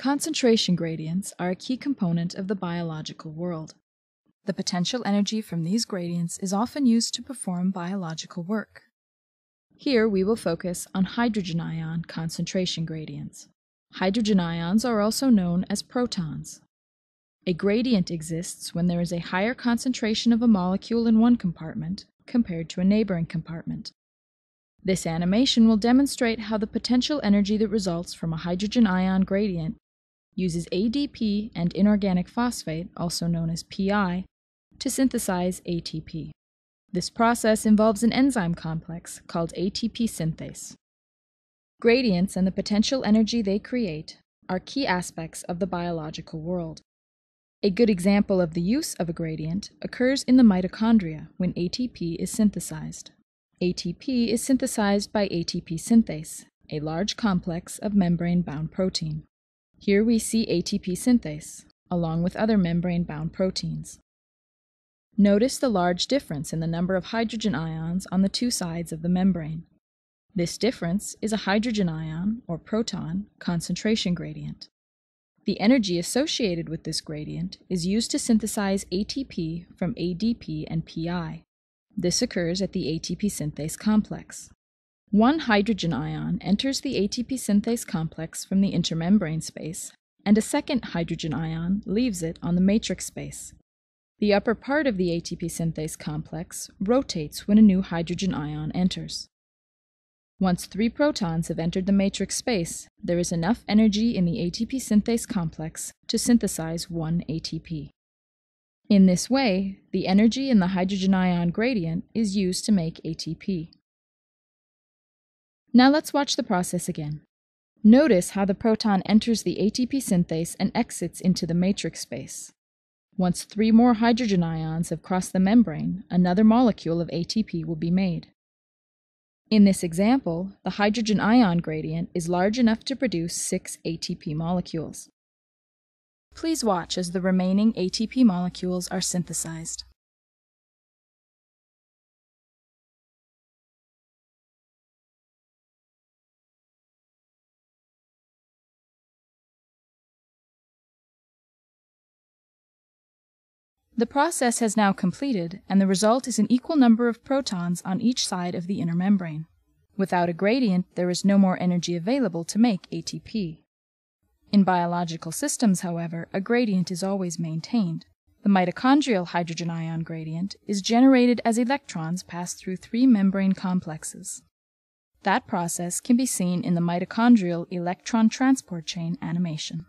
Concentration gradients are a key component of the biological world. The potential energy from these gradients is often used to perform biological work. Here we will focus on hydrogen ion concentration gradients. Hydrogen ions are also known as protons. A gradient exists when there is a higher concentration of a molecule in one compartment compared to a neighboring compartment. This animation will demonstrate how the potential energy that results from a hydrogen ion gradient uses ADP and inorganic phosphate, also known as PI, to synthesize ATP. This process involves an enzyme complex called ATP synthase. Gradients and the potential energy they create are key aspects of the biological world. A good example of the use of a gradient occurs in the mitochondria when ATP is synthesized. ATP is synthesized by ATP synthase, a large complex of membrane-bound protein. Here we see ATP synthase, along with other membrane-bound proteins. Notice the large difference in the number of hydrogen ions on the two sides of the membrane. This difference is a hydrogen ion, or proton, concentration gradient. The energy associated with this gradient is used to synthesize ATP from ADP and PI. This occurs at the ATP synthase complex. One hydrogen ion enters the ATP synthase complex from the intermembrane space, and a second hydrogen ion leaves it on the matrix space. The upper part of the ATP synthase complex rotates when a new hydrogen ion enters. Once 3 protons have entered the matrix space, there is enough energy in the ATP synthase complex to synthesize 1 ATP. In this way, the energy in the hydrogen ion gradient is used to make ATP. Now let's watch the process again. Notice how the proton enters the ATP synthase and exits into the matrix space. Once 3 more hydrogen ions have crossed the membrane, another molecule of ATP will be made. In this example, the hydrogen ion gradient is large enough to produce 6 ATP molecules. Please watch as the remaining ATP molecules are synthesized. The process has now completed, and the result is an equal number of protons on each side of the inner membrane. Without a gradient, there is no more energy available to make ATP. In biological systems, however, a gradient is always maintained. The mitochondrial hydrogen ion gradient is generated as electrons pass through 3 membrane complexes. That process can be seen in the mitochondrial electron transport chain animation.